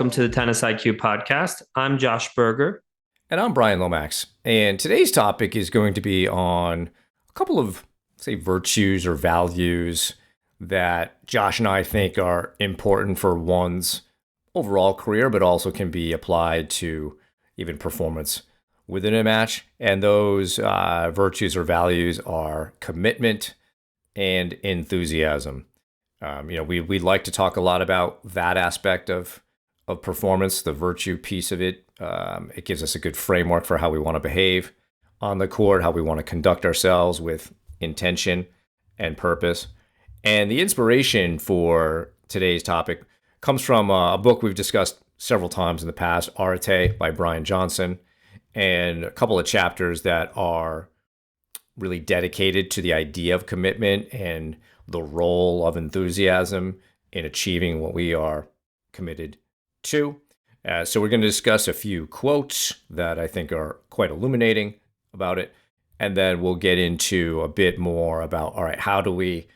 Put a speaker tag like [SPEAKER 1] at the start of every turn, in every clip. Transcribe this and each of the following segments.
[SPEAKER 1] welcome to the Tennis IQ podcast. I'm Josh Berger.
[SPEAKER 2] And I'm Brian Lomax. And today's topic is going to be on a couple of, say, virtues or values that Josh and I think are important for one's overall career, but also can be applied to even performance within a match. And those virtues or values are commitment and enthusiasm. We like to talk a lot about that aspect of performance, the virtue piece of it. It gives us a good framework for how we want to behave on the court, how we want to conduct ourselves with intention and purpose. And the inspiration for today's topic comes from a book we've discussed several times in the past, Arete by Brian Johnson, and a couple of chapters that are really dedicated to the idea of commitment and the role of enthusiasm in achieving what we are committed to. So we're going to discuss a few quotes that I think are quite illuminating about it. And then we'll get into a bit more about, all right, how do we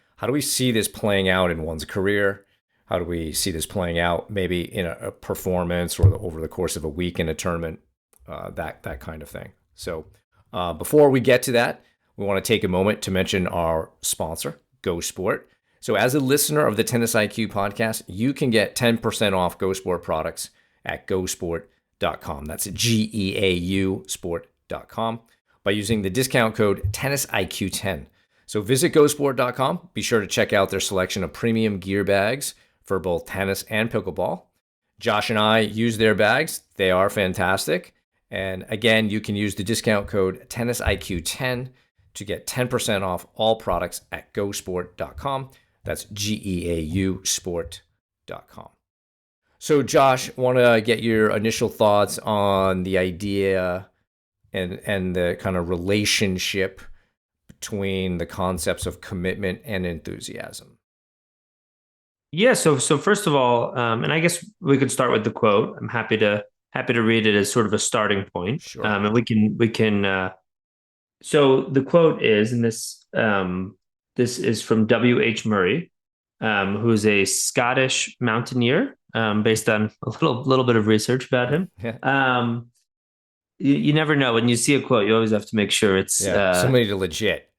[SPEAKER 2] see this playing out in one's career? How do we see this playing out maybe in a performance or over the course of a week in a tournament, that kind of thing. So before we get to that, we want to take a moment to mention our sponsor, Go Sport. So as a listener of the Tennis IQ podcast, you can get 10% off Go Sport products at gosport.com. That's GEAU sport.com by using the discount code TennisIQ10. So visit gosport.com. Be sure to check out their selection of premium gear bags for both tennis and pickleball. Josh and I use their bags. They are fantastic. And again, you can use the discount code TennisIQ10 to get 10% off all products at gosport.com. That's GEAU sport.com. So Josh, want to get your initial thoughts on the idea and the kind of relationship between the concepts of commitment and enthusiasm.
[SPEAKER 1] Yeah. So first of all, and I guess we could start with the quote. I'm happy to read it as sort of a starting point.
[SPEAKER 2] Sure.
[SPEAKER 1] And we can. So the quote is, and this is from W.H. Murray, who is a Scottish mountaineer, based on a little bit of research about him.
[SPEAKER 2] Yeah.
[SPEAKER 1] You never know when you see a quote. You always have to make sure it's
[SPEAKER 2] somebody legit.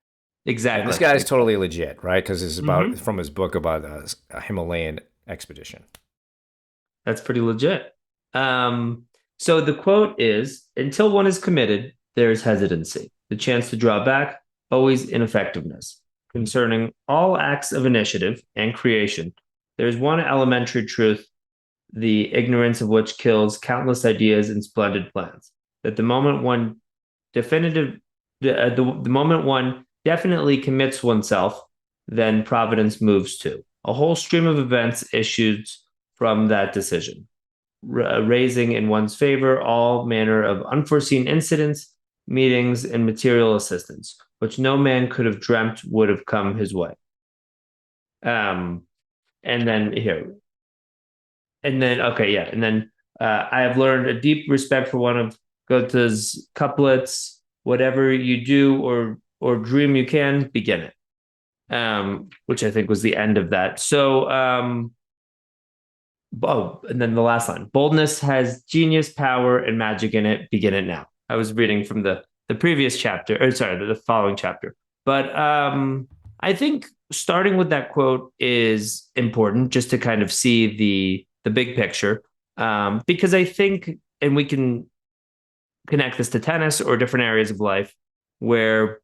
[SPEAKER 1] Exactly.
[SPEAKER 2] And this guy is totally legit, right? Because it's about from his book about a Himalayan expedition.
[SPEAKER 1] That's pretty legit. So the quote is, "Until one is committed, there is hesitancy, the chance to draw back, always ineffectiveness. Concerning all acts of initiative and creation, there is one elementary truth, the ignorance of which kills countless ideas and splendid plans. That the moment one definitely commits oneself, then providence moves too. A whole stream of events issues from that decision, raising in one's favor all manner of unforeseen incidents, meetings, and material assistance, which no man could have dreamt would have come his way." And then I have learned a deep respect for one of Goethe's couplets: "Whatever you do or dream you can, begin it," which I think was the end of that. So, and then the last line: "Boldness has genius, power, and magic in it. Begin it now." I was reading from the previous chapter, the following chapter. But I think starting with that quote is important just to kind of see the big picture, because I think, and we can connect this to tennis or different areas of life, where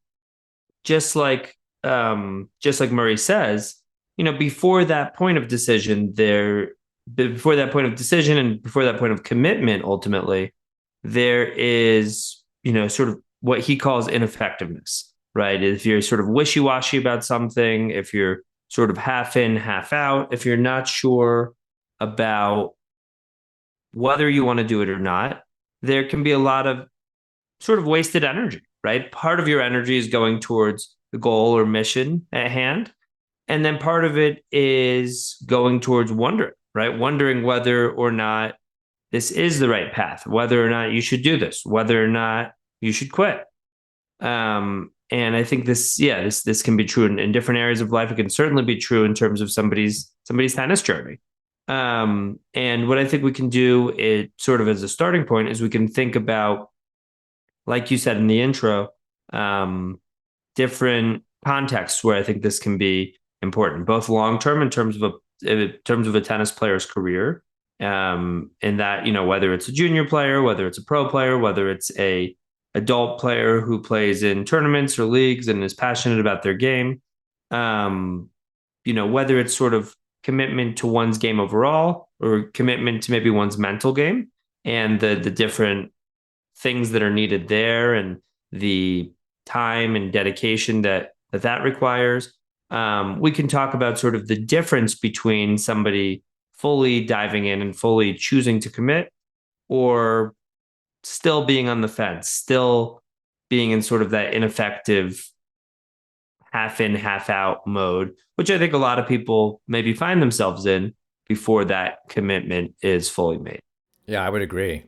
[SPEAKER 1] just like Murray says, before that point of decision, before that point of commitment, ultimately, there is, sort of what he calls ineffectiveness, right? If you're sort of wishy-washy about something, if you're sort of half in, half out, if you're not sure about whether you want to do it or not, there can be a lot of sort of wasted energy, right? Part of your energy is going towards the goal or mission at hand. And then part of it is going towards wondering, right? Wondering whether or not this is the right path, whether or not you should do this, whether or not you should quit. And I think this can be true in different areas of life. It can certainly be true in terms of somebody's tennis journey. And what I think we can do it sort of as a starting point is we can think about, like you said in the intro, um, different contexts where I think this can be important, both long term in terms of a tennis player's career. In that, whether it's a junior player, whether it's a pro player, whether it's a adult player who plays in tournaments or leagues and is passionate about their game. Um, whether it's sort of commitment to one's game overall or commitment to maybe one's mental game and the different things that are needed there and the time and dedication that requires. We can talk about sort of the difference between somebody fully diving in and fully choosing to commit or still being on the fence, still being in sort of that ineffective half in, half out mode, which I think a lot of people maybe find themselves in before that commitment is fully made.
[SPEAKER 2] Yeah, I would agree.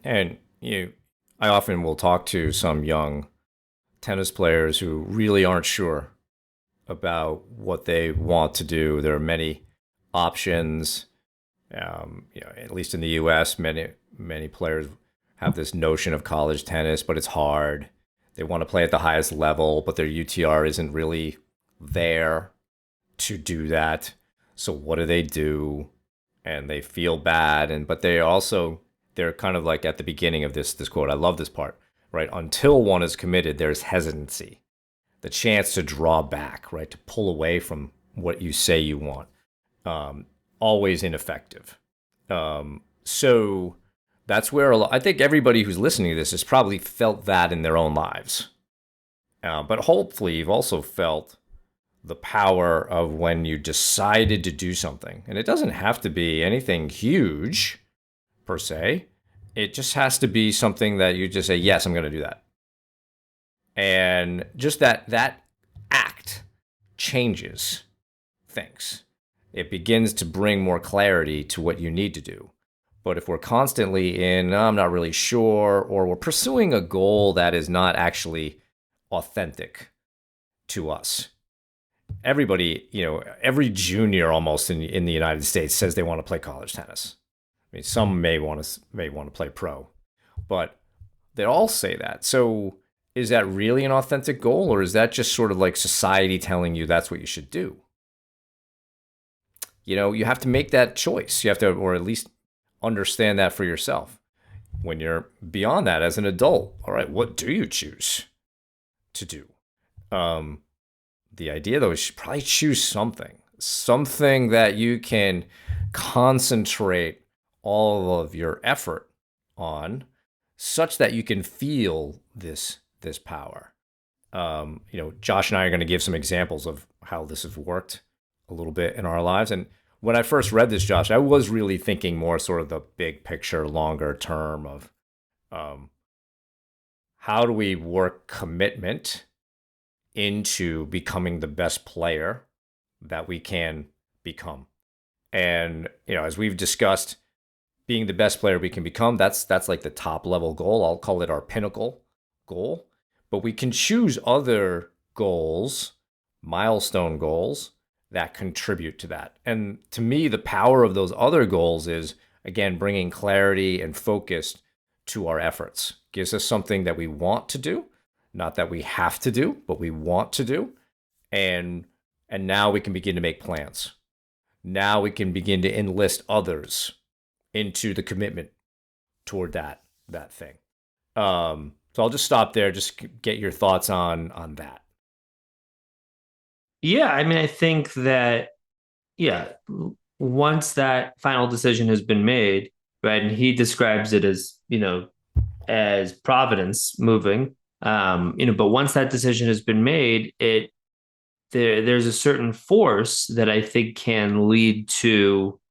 [SPEAKER 2] And I often will talk to some young tennis players who really aren't sure about what they want to do. There are many options. At least in the U.S., many players have this notion of college tennis, but it's hard. They want to play at the highest level, but their UTR isn't really there to do that. So what do they do? And they feel bad, and but they're kind of like at the beginning of this quote. I love this part, right? Until one is committed, there's hesitancy, the chance to draw back, right, to pull away from what you say you want. Always ineffective. So that's where I think everybody who's listening to this has probably felt that in their own lives. But hopefully, you've also felt the power of when you decided to do something. And it doesn't have to be anything huge per se. It just has to be something that you just say, yes, I'm going to do that. And just that act changes things. It begins to bring more clarity to what you need to do. But if we're constantly in, I'm not really sure, or we're pursuing a goal that is not actually authentic to us, everybody, every junior almost in the United States says they want to play college tennis. I mean, some may want to play pro, but they all say that. So is that really an authentic goal, or is that just sort of like society telling you that's what you should do? You have to make that choice. You have to, or at least understand that for yourself. When you're beyond that as an adult, all right, what do you choose to do? The idea, though, is you should probably choose something that you can concentrate all of your effort on, such that you can feel this power. Josh and I are going to give some examples of how this has worked a little bit in our lives. And when I first read this, Josh, I was really thinking more sort of the big picture, longer term of how do we work commitment into becoming the best player that we can become. And, as we've discussed, being the best player we can become, that's like the top level goal. I'll call it our pinnacle goal. But we can choose other goals, milestone goals, that contribute to that. And to me, the power of those other goals is, again, bringing clarity and focus to our efforts. Gives us something that we want to do, not that we have to do, but we want to do. And now we can begin to make plans. Now we can begin to enlist others into the commitment toward that thing. So I'll just stop there. Just get your thoughts on that.
[SPEAKER 1] Yeah, I mean, I think that, yeah, once that final decision has been made, right, and he describes it as, as providence moving, but once that decision has been made, there's a certain force that I think can lead to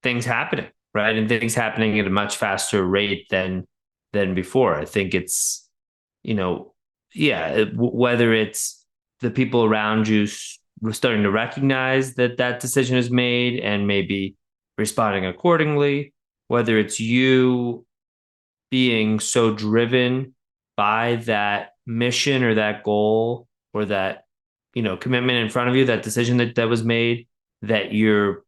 [SPEAKER 1] things happening, right? And things happening at a much faster rate than before. I think it's, whether it's the people around you starting to recognize that decision is made and maybe responding accordingly, whether it's you being so driven by that mission or that goal or that, commitment in front of you, that decision that was made, that you're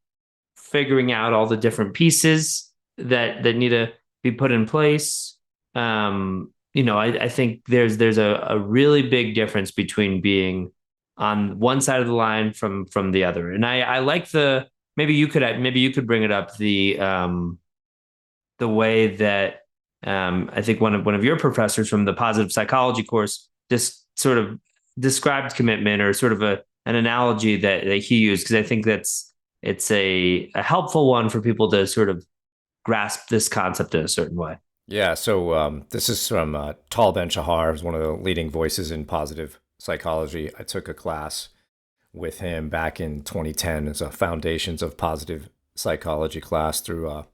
[SPEAKER 1] figuring out all the different pieces that need to be put in place. I think there's a really big difference between being on one side of the line from the other. And I like the maybe you could bring it up the way that I think one of your professors from the positive psychology course just sort of described commitment, or sort of an analogy that he used, because I think it's a helpful one for people to sort of grasp this concept in a certain way.
[SPEAKER 2] Yeah, so this is from Tal Ben-Shahar, who's one of the leading voices in positive psychology. I took a class with him back in 2010 as a Foundations of Positive Psychology class through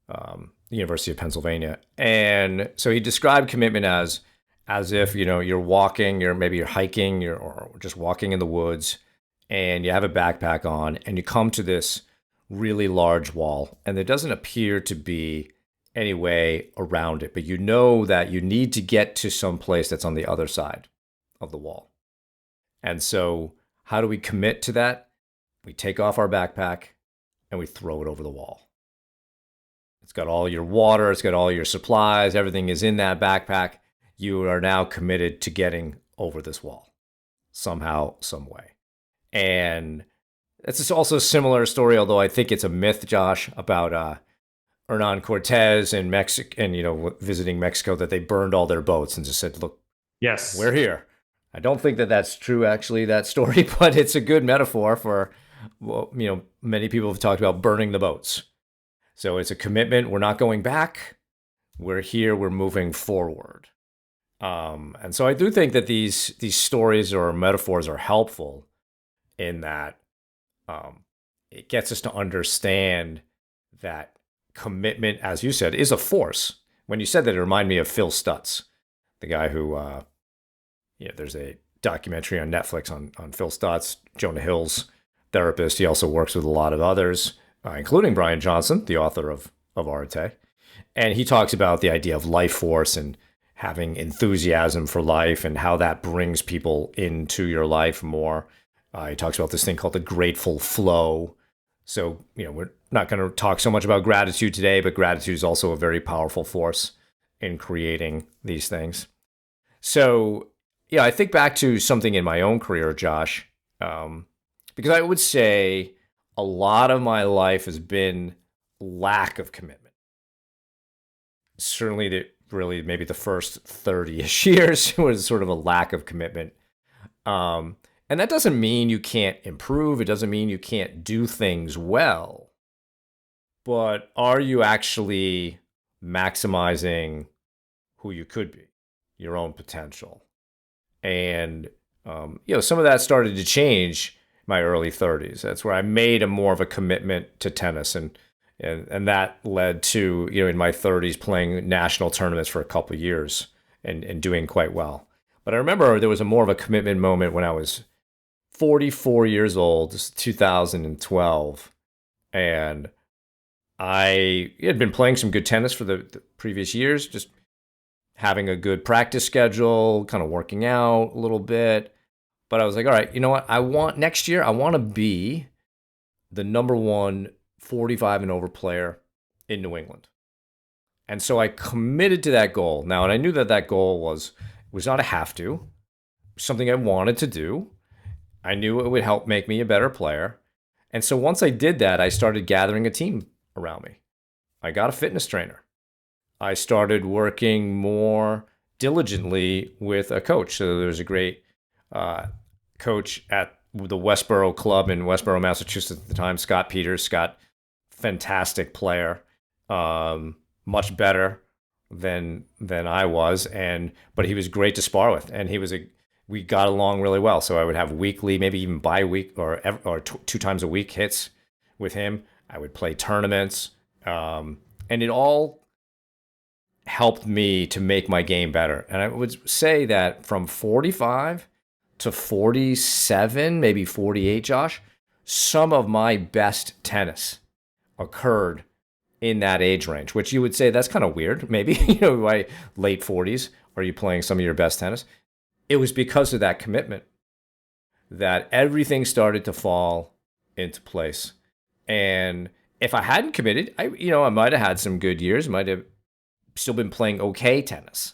[SPEAKER 2] the University of Pennsylvania. And so he described commitment as if, you're walking, you're hiking, or just walking in the woods, and you have a backpack on, and you come to this really large wall, and there doesn't appear to be any way around it, but you know that you need to get to some place that's on the other side of the wall. And so how do we commit to that? We take off our backpack and we throw it over the wall. It's got all your water, it's got all your supplies, everything is in that backpack. You are now committed to getting over this wall somehow, some way. And it's also a similar story, although I think it's a myth, Josh, about Hernan Cortez and Mexico, and visiting Mexico, that they burned all their boats and just said, "Look,
[SPEAKER 1] Yes.
[SPEAKER 2] we're here." I don't think that that's true, actually, that story, but it's a good metaphor for, many people have talked about burning the boats. So it's a commitment. We're not going back. We're here. We're moving forward. And so I do think that these stories or metaphors are helpful in that it gets us to understand that commitment, as you said, is a force. When you said that, it reminded me of Phil Stutz, the guy who, there's a documentary on Netflix on Phil Stutz, Jonah Hill's therapist. He also works with a lot of others, including Brian Johnson, the author of Arte. And he talks about the idea of life force and having enthusiasm for life and how that brings people into your life more. He talks about this thing called the grateful flow. So, we're not going to talk so much about gratitude today, but gratitude is also a very powerful force in creating these things. So, I think back to something in my own career, Josh, because I would say a lot of my life has been lack of commitment. Certainly, really maybe the first 30-ish years was sort of a lack of commitment. And that doesn't mean you can't improve. It doesn't mean you can't do things well. But are you actually maximizing who you could be, your own potential? And, some of that started to change in my early 30s. That's where I made a more of a commitment to tennis. And that led to, in my 30s, playing national tournaments for a couple of years and doing quite well. But I remember there was a more of a commitment moment when I was 44 years old, 2012, and I had been playing some good tennis for the previous years, just having a good practice schedule, kind of working out a little bit. But I was like, all right, you know what? Next year, I want to be the number one 45 and over player in New England. And so I committed to that goal. Now, and I knew that goal was not a have to, something I wanted to do. I knew it would help make me a better player. And so once I did that, I started gathering a team around me. I got a fitness trainer. I started working more diligently with a coach. So there was a great coach at the Westboro Club in Westboro, Massachusetts at the time, Scott Peters. Scott, fantastic player, much better than I was, but he was great to spar with, and we got along really well. So I would have weekly, maybe even bi-week or 2 times a week hits with him. I would play tournaments, and it all helped me to make my game better. And I would say that from 45 to 47, maybe 48, Josh, some of my best tennis occurred in that age range, which you would say that's kind of weird. Maybe, my late 40s, are you playing some of your best tennis? It was because of that commitment that everything started to fall into place. And if I hadn't committed, I might have had some good years, might have still been playing okay tennis.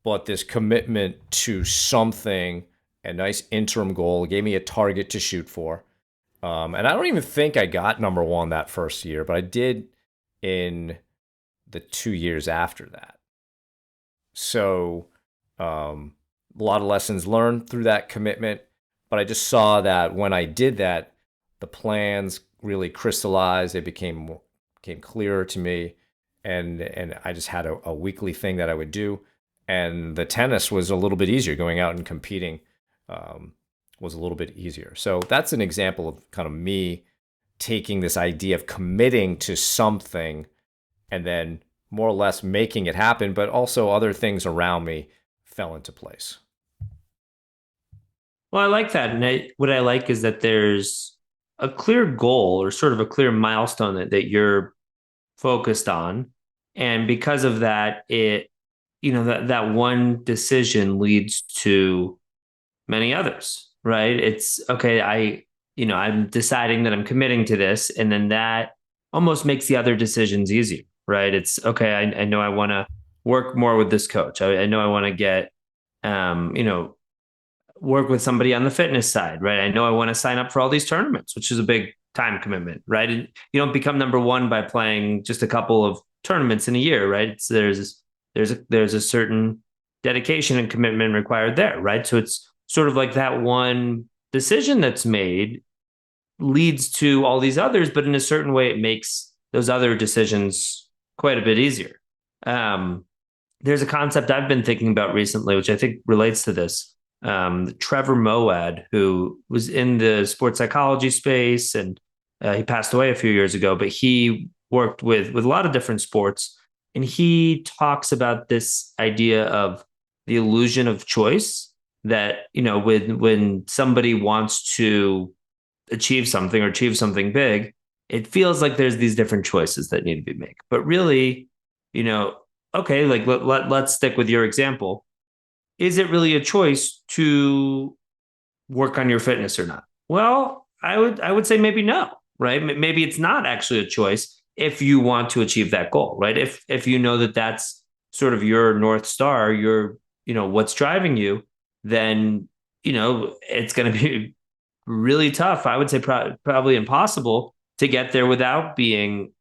[SPEAKER 2] But this commitment to something, a nice interim goal, gave me a target to shoot for. And I don't even think I got number one that first year, but I did in the 2 years after that. So, a lot of lessons learned through that commitment. But I just saw that when I did that, the plans really crystallized. They became clearer to me, and I just had a weekly thing that I would do. And the tennis was a little bit easier. Going out and competing was a little bit easier. So that's an example of kind of me taking this idea of committing to something and then more or less making it happen, but also other things around me fell into place.
[SPEAKER 1] Well, I like that. And what I like is that there's a clear goal or sort of a clear milestone that you're focused on. And because of that, that one decision leads to many others, right? It's okay. I'm deciding that I'm committing to this. And then that almost makes the other decisions easier, right? It's okay. I know I want to work more with this coach. I know I want to get, um, you know, work with somebody on the fitness side, right? I know I want to sign up for all these tournaments, which is a big time commitment, right? And you don't become number one by playing just a couple of tournaments in a year, right? There's a certain dedication and commitment required there, right? So it's sort of like that one decision that's made leads to all these others, but in a certain way, it makes those other decisions quite a bit easier. Um, there's a concept I've been thinking about recently, which I think relates to this. Trevor Moawad, who was in the sports psychology space, and he passed away a few years ago, but he worked with a lot of different sports, and he talks about this idea of the illusion of choice. That when somebody wants to achieve something big, it feels like there's these different choices that need to be made. But really, you know, okay, like let's stick with your example. Is it really a choice to work on your fitness or not? Well, I would say maybe no, right? Maybe it's not actually a choice if you want to achieve that goal, right? If you know that that's sort of your north star, what's driving you, then it's going to be really tough. I would say probably impossible to get there without being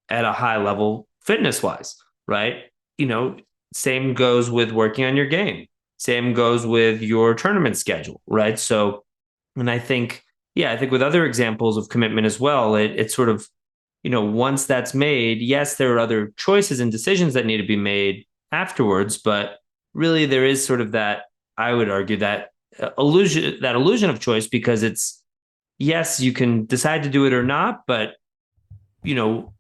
[SPEAKER 1] at a high level fitness wise, right? You know, same goes with working on your game. Same goes with your tournament schedule, right? So, and I think with other examples of commitment as well, it's sort of, once that's made, yes, there are other choices and decisions that need to be made afterwards, but really there is sort of that, I would argue that illusion of choice, because it's, yes, you can decide to do it or not, but you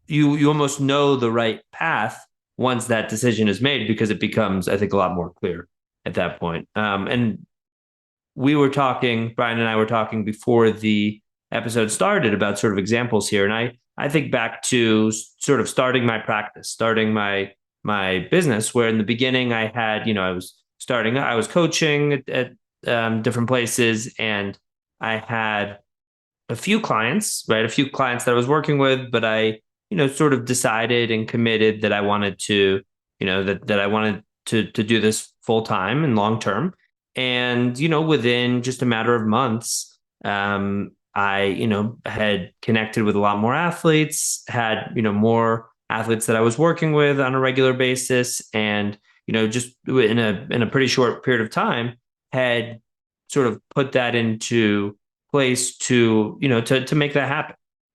[SPEAKER 1] almost know the right path once that decision is made, because it becomes, I think, a lot more clear at that point. And Brian and I were talking before the episode started about sort of examples here. And I think back to sort of starting my practice, starting my business, where in the beginning I was coaching at different places, and I had a few clients, right? A few clients that I was working with, but I, sort of decided and committed that I wanted to, that I wanted to do this full time and long term. And, within just a matter of months, I, had connected with a lot more athletes, had, more athletes that I was working with on a regular basis. And, just in a pretty short period of time, had sort of put that into place to make that happen.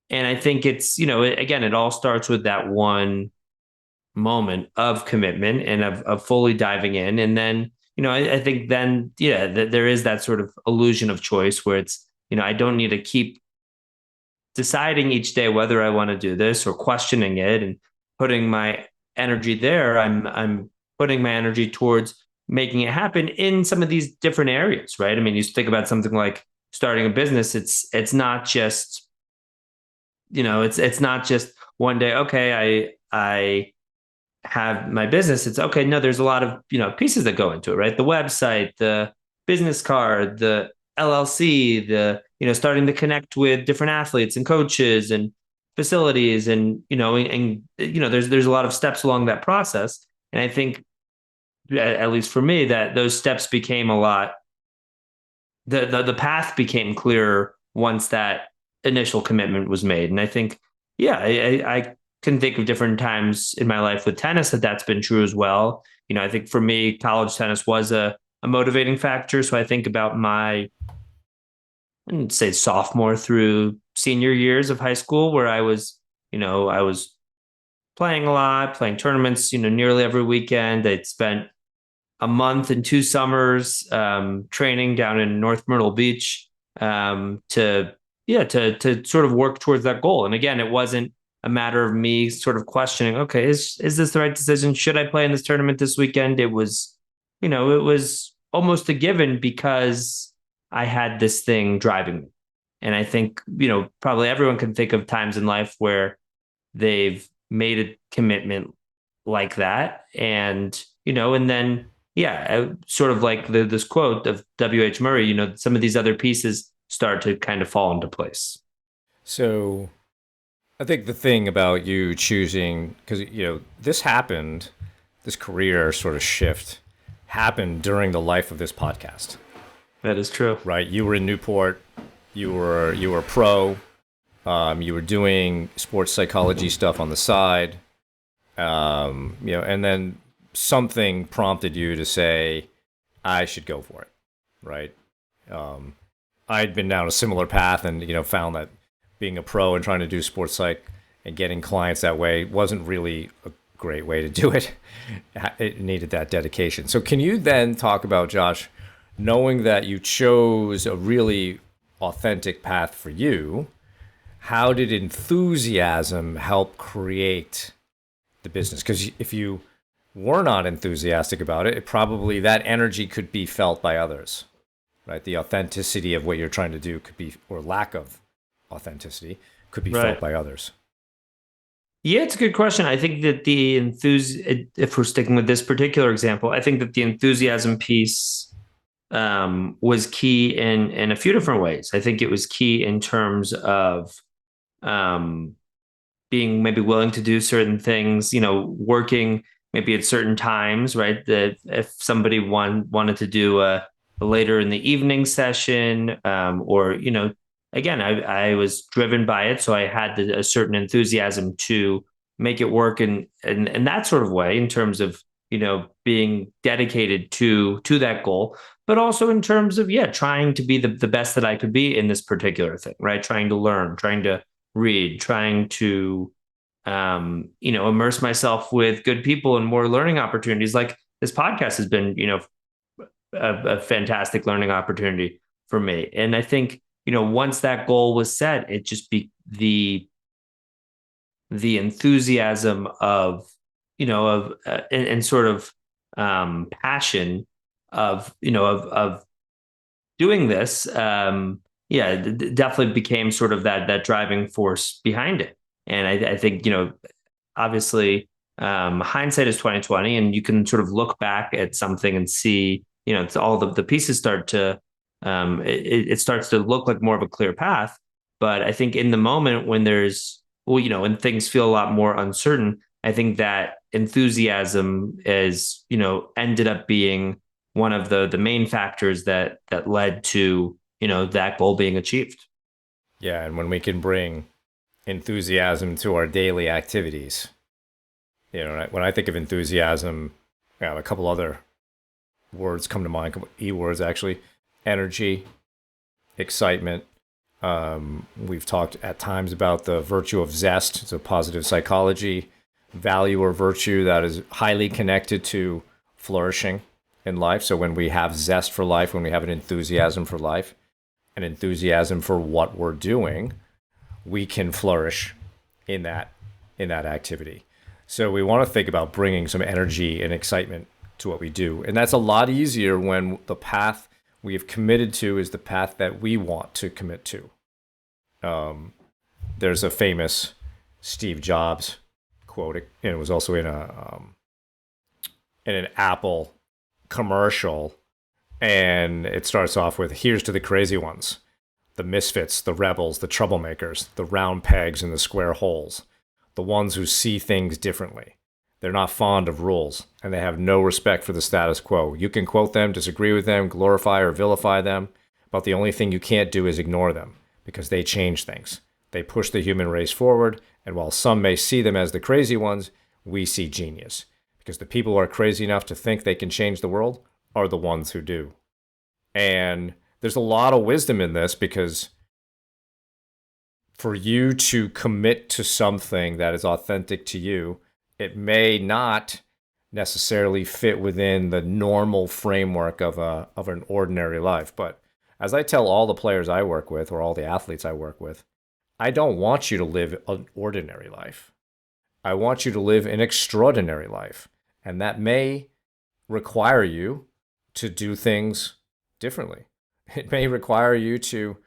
[SPEAKER 1] And I think it's, again, it all starts with that one moment of commitment and of fully diving in. And then, I think then, yeah, there is that sort of illusion of choice where it's, I don't need to keep deciding each day whether I want to do this or questioning it and putting my energy there. I'm putting my energy towards making it happen in some of these different areas, right? I mean, you think about something like starting a business. It's not just, it's not just one day, okay, I have my business. It's okay. No, there's a lot of, pieces that go into it, right? The website, the business card, the LLC, starting to connect with different athletes and coaches and facilities, and there's a lot of steps along that process. And I think, at least for me, that those steps became a lot. The path became clearer once that initial commitment was made. And I think, yeah, I can think of different times in my life with tennis that's been true as well. I think for me, college tennis was a motivating factor. So I think about my, I'd say, sophomore through senior years of high school, where I was playing a lot, playing tournaments, nearly every weekend. I'd spent a month and 2 summers training down in North Myrtle Beach, to to sort of work towards that goal. And again, it wasn't a matter of me sort of questioning, okay, is this the right decision? Should I play in this tournament this weekend? It was almost a given because I had this thing driving me. And I think, probably everyone can think of times in life where they've made a commitment like that. And then, yeah, sort of like this quote of W.H. Murray, some of these other pieces start to kind of fall into place.
[SPEAKER 2] So I think the thing about you choosing, because, this happened, this career sort of shift happened during the life of this podcast,
[SPEAKER 1] That is true.
[SPEAKER 2] right? You were in Newport, you were pro, you were doing sports psychology stuff on the side, and then something prompted you to say, I should go for it, right? Um, I'd been down a similar path and, found that being a pro and trying to do sports psych and getting clients that way wasn't really a great way to do it. It needed that dedication. So can you then talk about, Josh, knowing that you chose a really authentic path for you, how did enthusiasm help create the business? Because if you were not enthusiastic about it, probably that energy could be felt by others, right? The authenticity of what you're trying to do could be, or lack of authenticity, could be felt
[SPEAKER 1] Right.
[SPEAKER 2] by others.
[SPEAKER 1] Yeah, it's a good question. I think that if we're sticking with this particular example, I think that the enthusiasm piece was key in a few different ways. I think it was key in terms of um, being maybe willing to do certain things, working maybe at certain times, right? That if somebody wanted to do a later in the evening session, or again, I was driven by it, so I had a certain enthusiasm to make it work in that sort of way, in terms of being dedicated to that goal, but also in terms of, yeah, trying to be the best that I could be in this particular thing, right? Trying to learn, trying to read, trying to immerse myself with good people and more learning opportunities. Like this podcast has been, a fantastic learning opportunity for me. And I think, once that goal was set, it just be the enthusiasm of, and sort of passion of, of doing this, yeah, definitely became sort of that driving force behind it. And I think, obviously, hindsight is 2020, and you can sort of look back at something and see, it's all the pieces start to, it starts to look like more of a clear path. But I think in the moment when when things feel a lot more uncertain, I think that enthusiasm is, ended up being one of the main factors that led to, that goal being achieved.
[SPEAKER 2] Yeah, and when we can bring enthusiasm to our daily activities, when I think of enthusiasm, a couple other words come to mind, a couple E words actually: energy, excitement. We've talked at times about the virtue of zest. It's a positive psychology value or virtue that is highly connected to flourishing in life. So when we have zest for life, when we have an enthusiasm for life, an enthusiasm for what we're doing, we can flourish in that activity. So we want to think about bringing some energy and excitement to what we do. And that's a lot easier when the path we have committed to is the path that we want to commit to. There's a famous Steve Jobs quote, and it was also in an Apple commercial, And it starts off with, here's to the crazy ones, the misfits, the rebels, the troublemakers, the round pegs in the square holes, the ones who see things differently. They're not fond of rules, and they have no respect for the status quo. You can quote them, disagree with them, glorify or vilify them, but the only thing you can't do is ignore them, because they change things. They push the human race forward, and while some may see them as the crazy ones, we see genius. Because the people who are crazy enough to think they can change the world are the ones who do. And there's a lot of wisdom in this, because for you to commit to something that is authentic to you, it may not necessarily fit within the normal framework of an ordinary life. But as I tell all the players I work with, or all the athletes I work with, I don't want you to live an ordinary life. I want you to live an extraordinary life. And that may require you to do things differently. It may require you to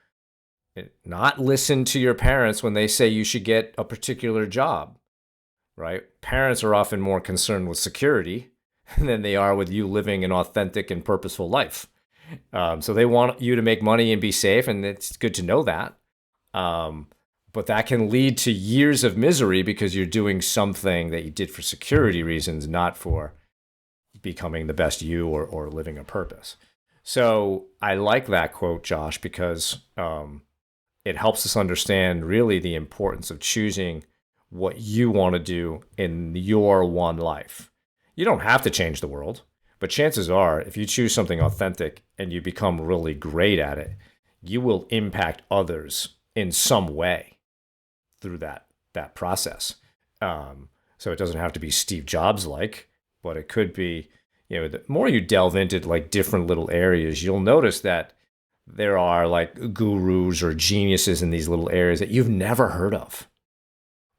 [SPEAKER 2] not listen to your parents when they say you should get a particular job, right? Parents are often more concerned with security than they are with you living an authentic and purposeful life. So they want you to make money and be safe, and it's good to know that. But that can lead to years of misery because you're doing something that you did for security reasons, not for becoming the best you, or living a purpose. So I like that quote, Josh, because it helps us understand really the importance of choosing what you want to do in your one life. You don't have to change the world, but chances are, if you choose something authentic and you become really great at it, you will impact others in some way through that process. So it doesn't have to be Steve Jobs like, but it could be, the more you delve into like different little areas, you'll notice that there are like gurus or geniuses in these little areas that you've never heard of.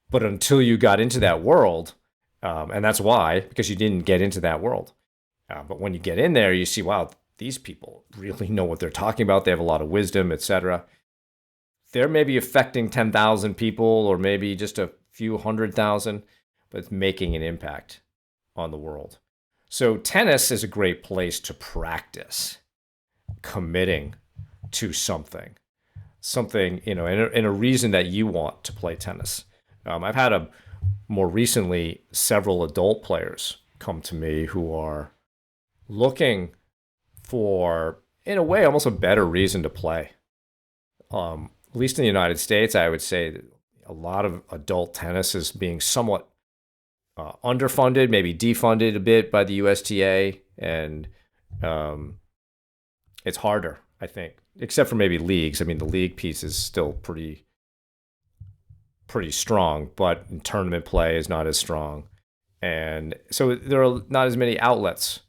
[SPEAKER 2] But until you got into that world, and that's why, because you didn't get into that world. But when you get in there, you see, wow, these people really know what they're talking about. They have a lot of wisdom, etc. They're maybe affecting 10,000 people, or maybe just a few 100,000, but it's making an impact on the world. So tennis is a great place to practice committing to something, and a reason that you want to play tennis. I've had more recently several adult players come to me who are looking for, in a way, almost a better reason to play. At least in the United States, I would say that a lot of adult tennis is being somewhat underfunded, maybe defunded a bit by the USTA, and it's harder, I think, except for maybe leagues. I mean, the league piece is still pretty strong, but tournament play is not as strong. And so there are not as many outlets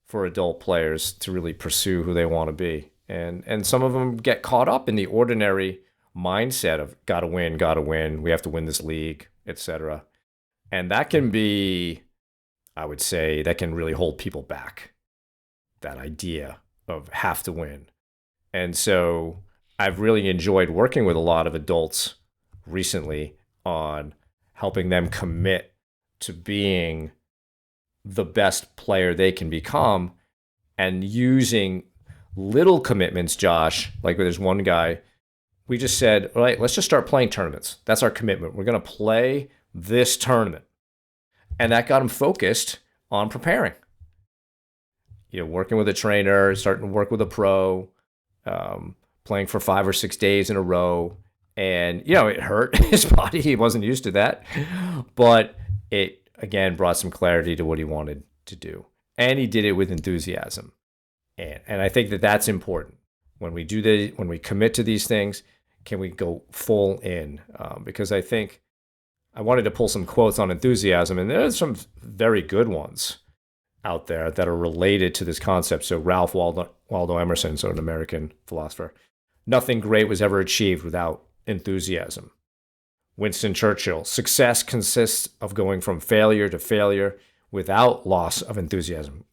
[SPEAKER 2] for adult players to really pursue who they want to be. And some of them get caught up in the ordinary mindset of gotta win, we have to win this league, etc. And that can be, I would say, that can really hold people back, that idea of have to win. And so I've really enjoyed working with a lot of adults recently on helping them commit to being the best player they can become, and using little commitments, Josh. Like there's one guy, we just said, all right, let's just start playing tournaments. That's our commitment. We're going to play this tournament. And that got him focused on preparing. Working with a trainer, starting to work with a pro, playing for 5 or 6 days in a row. And, it hurt his body. He wasn't used to that. But it, again, brought some clarity to what he wanted to do. And he did it with enthusiasm. And I think that that's important. When we do when we commit to these things, can we go full in? Because I think I wanted to pull some quotes on enthusiasm, and there's some very good ones out there that are related to this concept. So Ralph Waldo Emerson, so an American philosopher, nothing great was ever achieved without enthusiasm. Winston Churchill, success consists of going from failure to failure without loss of enthusiasm.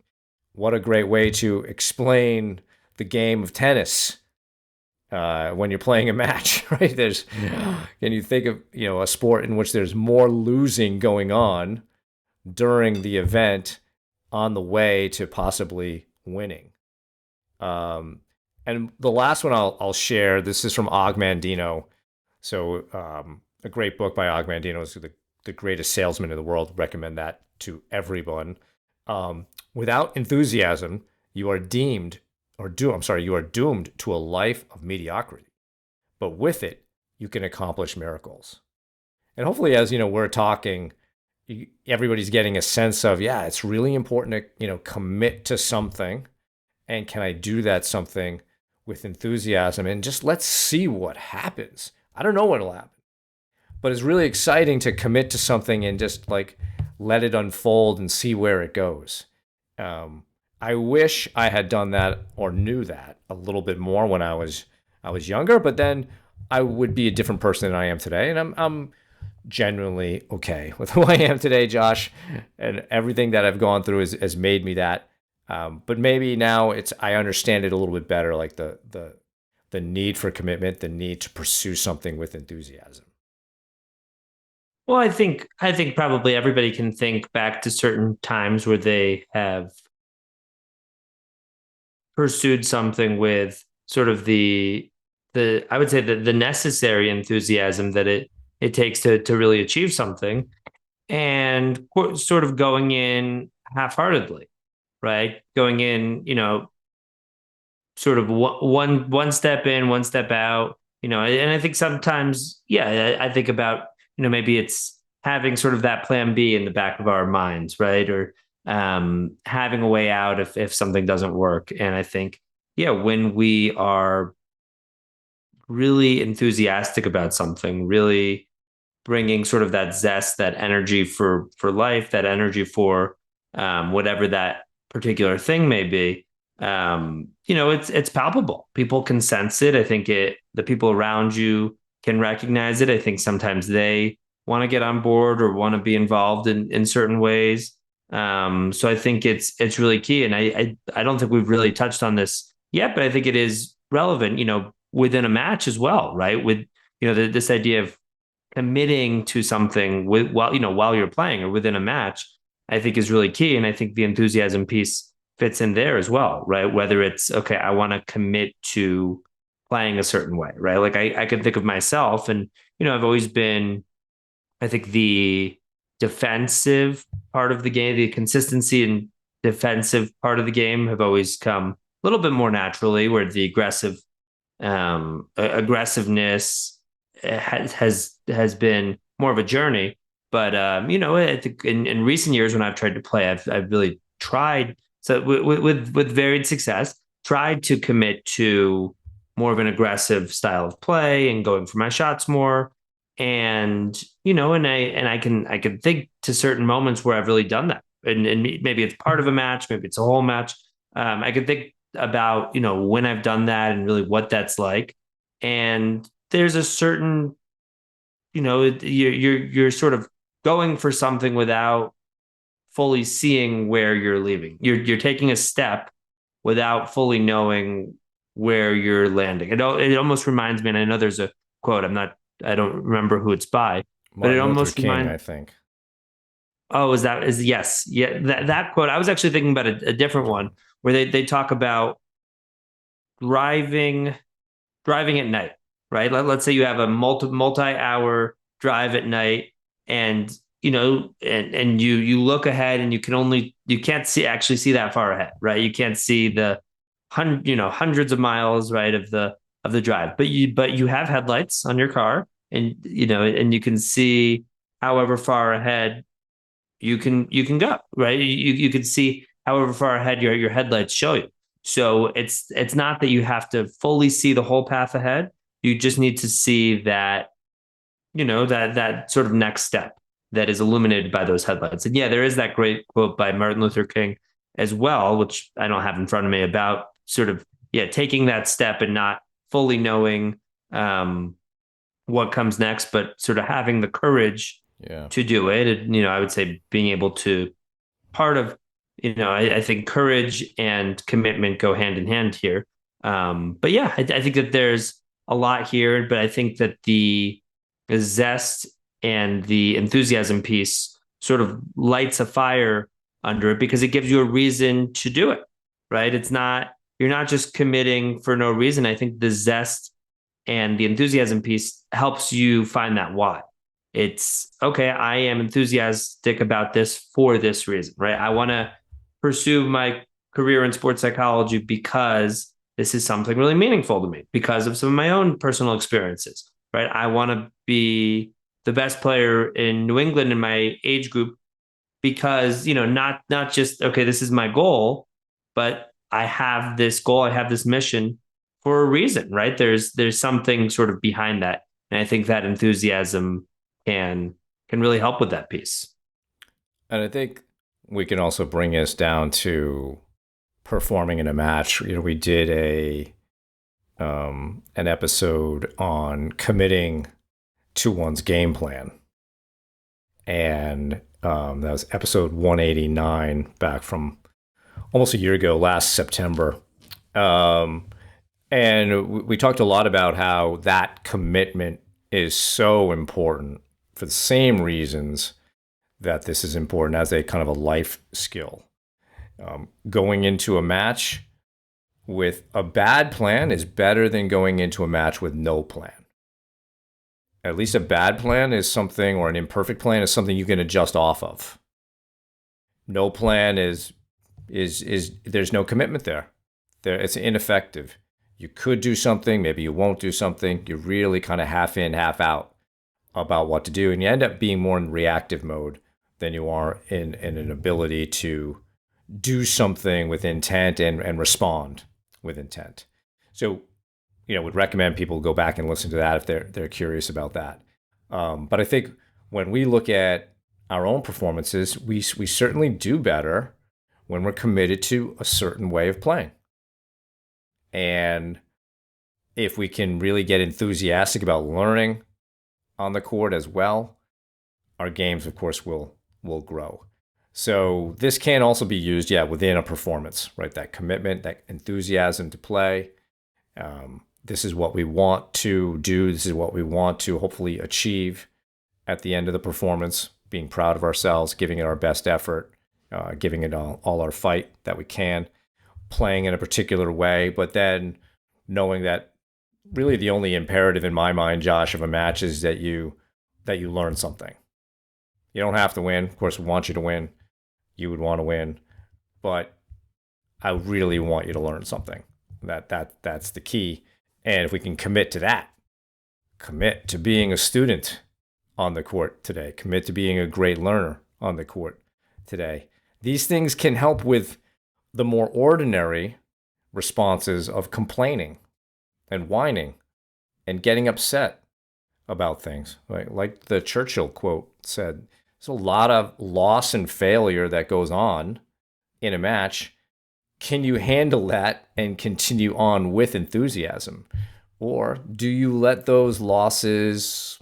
[SPEAKER 2] What a great way to explain the game of tennis when you're playing a match, right? Can you think of a sport in which there's more losing going on during the event on the way to possibly winning? Um, and the last one I'll share. This is from Og Mandino. So a great book by Og Mandino is the greatest salesman in the world. Recommend that to everyone. Without enthusiasm, you are deemed or do I'm sorry, you are doomed to a life of mediocrity. But with it, you can accomplish miracles. And hopefully, as we're talking, everybody's getting a sense of, yeah, it's really important to commit to something, and can I do that something with enthusiasm, and just let's see what happens. I don't know what'll happen, but it's really exciting to commit to something and just like let it unfold and see where it goes. Um, I wish I had done that or knew that a little bit more when I was younger, but then I would be a different person than I am today, and I'm genuinely okay with who I am today, Josh, and everything that I've gone through has made me that. But maybe now I understand it a little bit better, like the need for commitment, the need to pursue something with enthusiasm.
[SPEAKER 1] Well, I think probably everybody can think back to certain times where they have pursued something with sort of the I would say the necessary enthusiasm that it takes to really achieve something, and sort of going in half-heartedly, right? Going in, sort of one step in, one step out, and I think sometimes, yeah, I think about, maybe it's having sort of that plan B in the back of our minds, right? Or having a way out if something doesn't work. And I think, yeah, when we are really enthusiastic about something, really bringing sort of that zest, that energy for life, that energy for whatever that particular thing may be. It's palpable. People can sense it. I think the people around you can recognize it. I think sometimes they want to get on board or want to be involved in certain ways. So I think it's really key. And I don't think we've really touched on this yet, but I think it is relevant. Within a match as well, right? With this idea of committing to something while you're playing or within a match, I think is really key. And I think the enthusiasm piece fits in there as well, right? Whether it's, okay, I want to commit to playing a certain way, right? Like I can think of myself, and I've always been, I think, the defensive part of the game, the consistency and defensive part of the game have always come a little bit more naturally, where the aggressiveness has been more of a journey. But I think in recent years when I've tried to play, I've really tried, so with varied success, tried to commit to more of an aggressive style of play and going for my shots more. And I can think to certain moments where I've really done that, and maybe it's part of a match, maybe it's a whole match. I could think about when I've done that and really what that's like. And there's a certain, you're sort of going for something without fully seeing where you're leaving. You're taking a step without fully knowing where you're landing. It almost reminds me, and I know there's a quote. I don't remember who it's by, but it
[SPEAKER 2] Martin Luther
[SPEAKER 1] almost
[SPEAKER 2] King,
[SPEAKER 1] reminds.
[SPEAKER 2] I think.
[SPEAKER 1] Oh, is yes, yeah. That quote. I was actually thinking about a different one where they talk about driving driving at night, right? Let's say you have a multi-hour drive at night, and you look ahead, and you can't see that far ahead, right? You can't see the hundreds of miles, right, of the drive, but you have headlights on your car, and you can see however far ahead you can go, right? You can see however far ahead your headlights show you. So it's not that you have to fully see the whole path ahead. You just need to see that, that sort of next step that is illuminated by those headlights. And yeah, there is that great quote by Martin Luther King as well, which I don't have in front of me, about sort of, yeah, taking that step and not fully knowing what comes next, but sort of having the courage
[SPEAKER 2] Yeah.
[SPEAKER 1] to do it. And, I would say being able to, part of, I think courage and commitment go hand in hand here. But yeah, I think that there's a lot here, but I think that the zest and the enthusiasm piece sort of lights a fire under it, because it gives you a reason to do it, right? It's not, you're not just committing for no reason. I think the zest and the enthusiasm piece helps you find that why. It's okay, I am enthusiastic about this for this reason, right? I want to pursue my career in sports psychology because this is something really meaningful to me, because of some of my own personal experiences, right? I want to be the best player in New England in my age group because, not just, okay, this is my goal, but I have this goal, I have this mission for a reason, right? There's something sort of behind that. And I think that enthusiasm can can really help with that piece.
[SPEAKER 2] And I think we can also bring us down to performing in a match. We did a an episode on committing to one's game plan, and that was episode 189 back from almost a year ago, last September. Um, and we talked a lot about how that commitment is so important for the same reasons that this is important as a kind of a life skill. Going into a match with a bad plan is better than going into a match with no plan. At least a bad plan is something, or an imperfect plan is something you can adjust off of. No plan is there's no commitment there. It's ineffective. You could do something, maybe you won't do something. You're really kind of half in, half out about what to do, and you end up being more in reactive mode than you are in an ability to do something with intent and respond with intent. So, would recommend people go back and listen to that if they're curious about that. But I think when we look at our own performances, we certainly do better when we're committed to a certain way of playing. And if we can really get enthusiastic about learning on the court as well, our games, of course, will grow. So this can also be used, within a performance, right? That commitment, that enthusiasm to play. This is what we want to do. This is what we want to hopefully achieve at the end of the performance, being proud of ourselves, giving it our best effort, giving it all our fight that we can, playing in a particular way, but then knowing that really the only imperative in my mind, Josh, of a match is that you learn something. You don't have to win. Of course, we want you to win. You would want to win, but I really want you to learn something. That's the key. And if we can commit to that, commit to being a student on the court today, commit to being a great learner on the court today. These things can help with the more ordinary responses of complaining and whining and getting upset about things. Right? Like the Churchill quote said, there's a lot of loss and failure that goes on in a match. Can you handle that and continue on with enthusiasm? Or do you let those losses,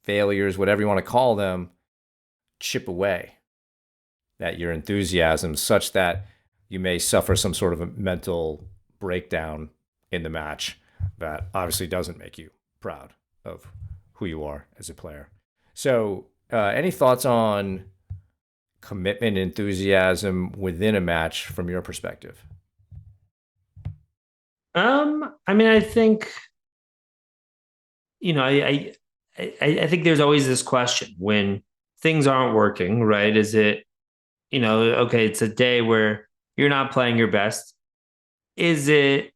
[SPEAKER 2] failures, whatever you want to call them, chip away at your enthusiasm such that you may suffer some sort of a mental breakdown in the match that obviously doesn't make you proud of who you are as a player? So, any thoughts on commitment, enthusiasm within a match from your perspective?
[SPEAKER 1] I mean, I think, I think there's always this question when things aren't working, right? Is it, okay, it's a day where you're not playing your best. Is it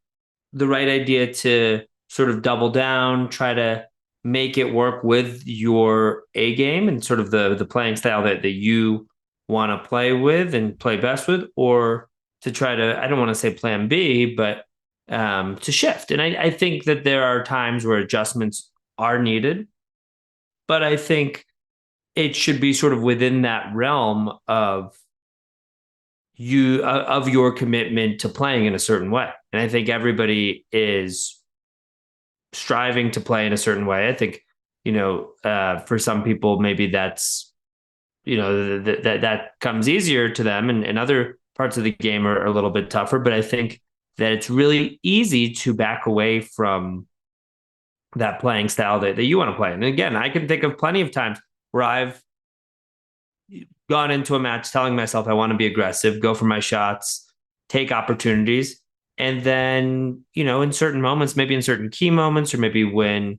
[SPEAKER 1] the right idea to sort of double down, try to make it work with your A game and sort of the playing style that you want to play with and play best with, or to try to, I don't want to say plan B, but to shift? And I think that there are times where adjustments are needed, but I think it should be sort of within that realm of your commitment to playing in a certain way. And I think everybody is striving to play in a certain way. I think, for some people, maybe that's, that comes easier to them, and other parts of the game are a little bit tougher. But I think that it's really easy to back away from that playing style that you want to play. And again, I can think of plenty of times where I've gone into a match telling myself I want to be aggressive, go for my shots, take opportunities. And then, in certain moments, maybe in certain key moments, or maybe when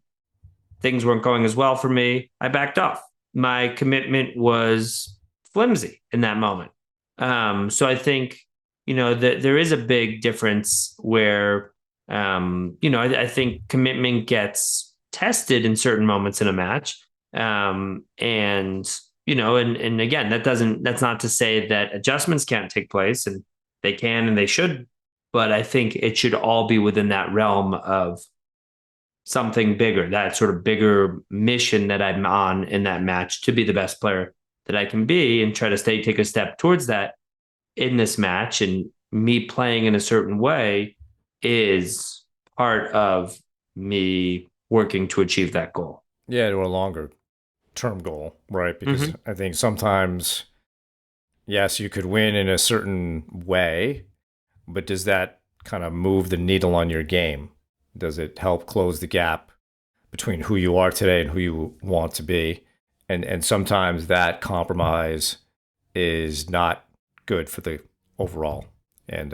[SPEAKER 1] things weren't going as well for me, I backed off. My commitment was flimsy in that moment. So I think, that there is a big difference where, I think commitment gets tested in certain moments in a match. And, and again, that's not to say that adjustments can't take place, and they can and they should, but I think it should all be within that realm of something bigger, that sort of bigger mission that I'm on in that match to be the best player that I can be and try to take a step towards that in this match. And me playing in a certain way is part of me working to achieve that goal.
[SPEAKER 2] Yeah, to a longer term goal, right? Because
[SPEAKER 1] Mm-hmm.
[SPEAKER 2] I think sometimes, yes, you could win in a certain way, but does that kind of move the needle on your game? Does it help close the gap between who you are today and who you want to be? And sometimes that compromise is not good for the overall. And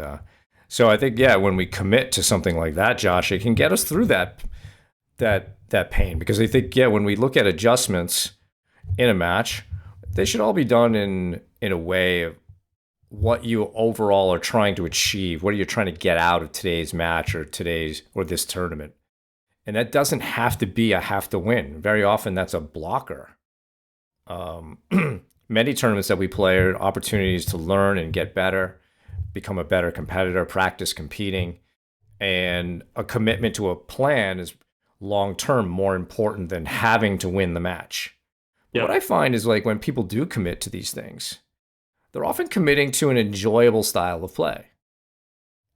[SPEAKER 2] so I think, yeah, when we commit to something like that, Josh, it can get us through that pain. Because I think, yeah, when we look at adjustments in a match, they should all be done in a way of what you overall are trying to achieve. What are you trying to get out of today's match or this tournament? And that doesn't have to be a have to win. Very often that's a blocker. Um, Many tournaments that we play are opportunities to learn and get better, become a better competitor, practice competing, and a commitment to a plan is long term more important than having to win the match. But what
[SPEAKER 1] Yep.
[SPEAKER 2] I find is like when people do commit to these things, they're often committing to an enjoyable style of play.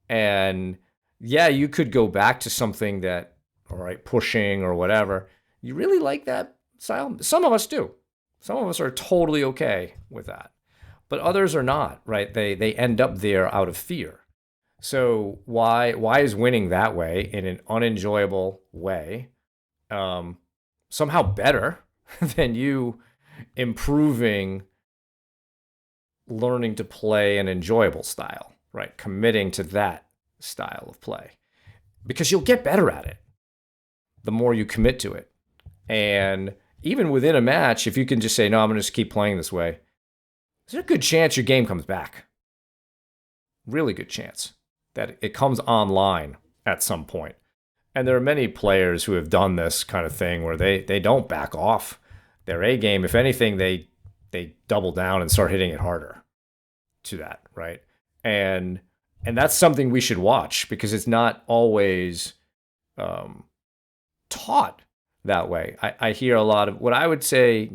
[SPEAKER 2] And yeah, you could go back to something that, all right, pushing or whatever. You really like that style? Some of us do. Some of us are totally okay with that. But others are not, right? They end up there out of fear. So why is winning that way in an unenjoyable way somehow better than you improving learning to play an enjoyable style, right? Committing to that style of play because you'll get better at it the more you commit to it. And even within a match, if you can just say, no, I'm going to just keep playing this way, there's a good chance your game comes back. Really good chance that it comes online at some point. And there are many players who have done this kind of thing where they don't back off their A game. If anything, they double down and start hitting it harder to that, right? And that's something we should watch because it's not always taught that way. I hear a lot of what I would say,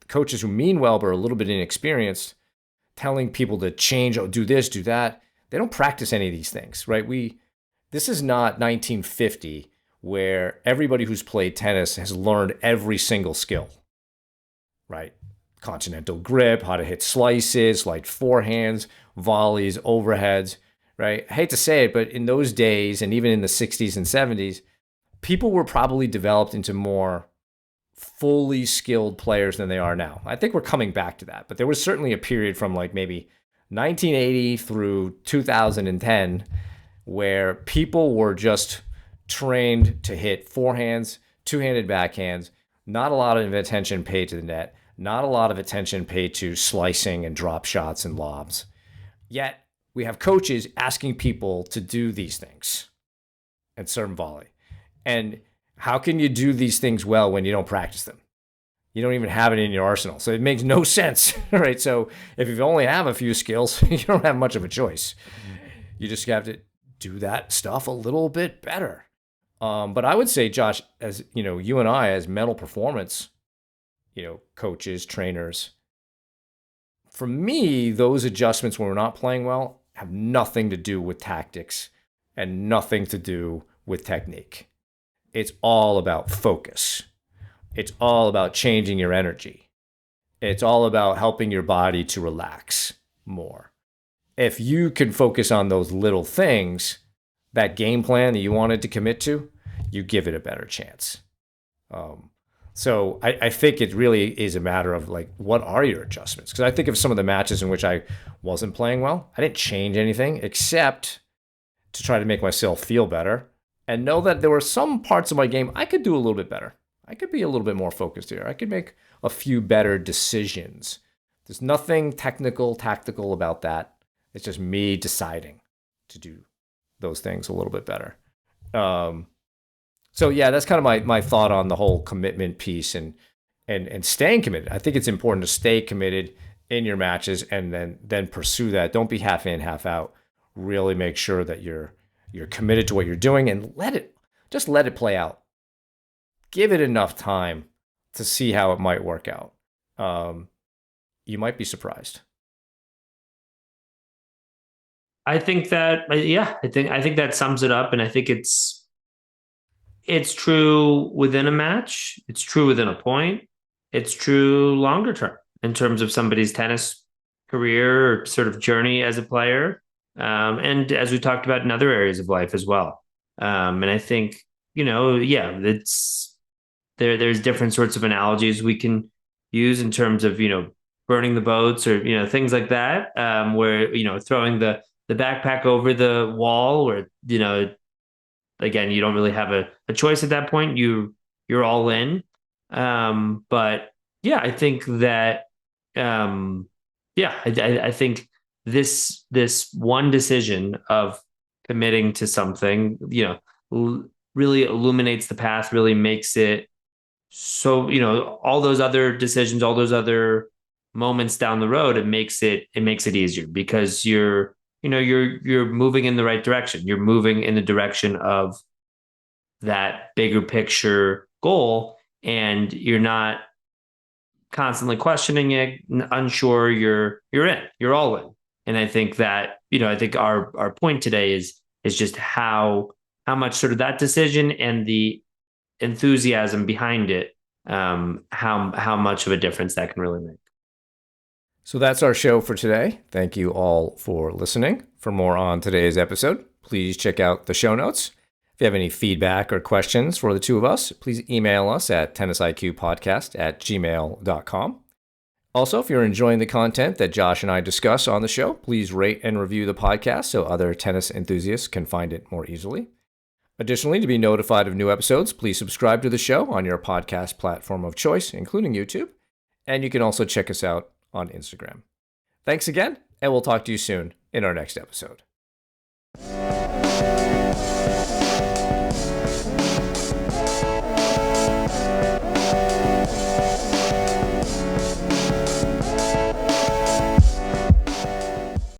[SPEAKER 2] coaches who mean well but are a little bit inexperienced, telling people to change, oh, do this, do that. They don't practice any of these things, right? This is not 1950 where everybody who's played tennis has learned every single skill, right? Continental grip, how to hit slices, light forehands, volleys, overheads, right? I hate to say it, but in those days, and even in the 60s and 70s, people were probably developed into more fully skilled players than they are now. I think we're coming back to that, but there was certainly a period from like maybe 1980 through 2010 where people were just trained to hit forehands, two-handed backhands, not a lot of attention paid to the net, not a lot of attention paid to slicing and drop shots and lobs. Yet we have coaches asking people to do these things and serve volley. And how can you do these things well when you don't practice them? You don't even have it in your arsenal. So it makes no sense, right? So if you only have a few skills, you don't have much of a choice. You just have to do that stuff a little bit better. But I would say, Josh, as you and I, as mental performance, coaches, trainers, for me, those adjustments when we're not playing well have nothing to do with tactics and nothing to do with technique. It's all about focus. It's all about changing your energy. It's all about helping your body to relax more. If you can focus on those little things, that game plan that you wanted to commit to, you give it a better chance. So I think it really is a matter of like, what are your adjustments? Because I think of some of the matches in which I wasn't playing well, I didn't change anything except to try to make myself feel better and know that there were some parts of my game I could do a little bit better. I could be a little bit more focused here. I could make a few better decisions. There's nothing technical, tactical about that. It's just me deciding to do those things a little bit better. So yeah, that's kind of my thought on the whole commitment piece and staying committed. I think it's important to stay committed in your matches and then pursue that. Don't be half in, half out. Really make sure that you're committed to what you're doing and let it play out. Give it enough time to see how it might work out. You might be surprised.
[SPEAKER 1] I think that I think that sums it up, and I think it's true within a match. It's true within a point. It's true longer term in terms of somebody's tennis career or sort of journey as a player. And as we talked about in other areas of life as well. And I think, yeah, it's there's different sorts of analogies we can use in terms of, burning the boats or, things like that, where, throwing the backpack over the wall where, again, you don't really have a choice at that point. You're all in. But yeah, I think that I think this one decision of committing to something, really illuminates the path, really makes it so, all those other decisions, all those other moments down the road, it makes it easier because you're moving in the right direction. You're moving in the direction of that bigger picture goal, and you're not constantly questioning it, unsure. You're all in. And I think that, I think our point today is just how much sort of that decision and the enthusiasm behind it, how much of a difference that can really make.
[SPEAKER 2] So that's our show for today. Thank you all for listening. For more on today's episode, please check out the show notes. If you have any feedback or questions for the two of us, please email us at tennisiqpodcast@gmail.com. Also, if you're enjoying the content that Josh and I discuss on the show, please rate and review the podcast so other tennis enthusiasts can find it more easily. Additionally, to be notified of new episodes, please subscribe to the show on your podcast platform of choice, including YouTube. And you can also check us out on Instagram. Thanks again, and we'll talk to you soon in our next episode.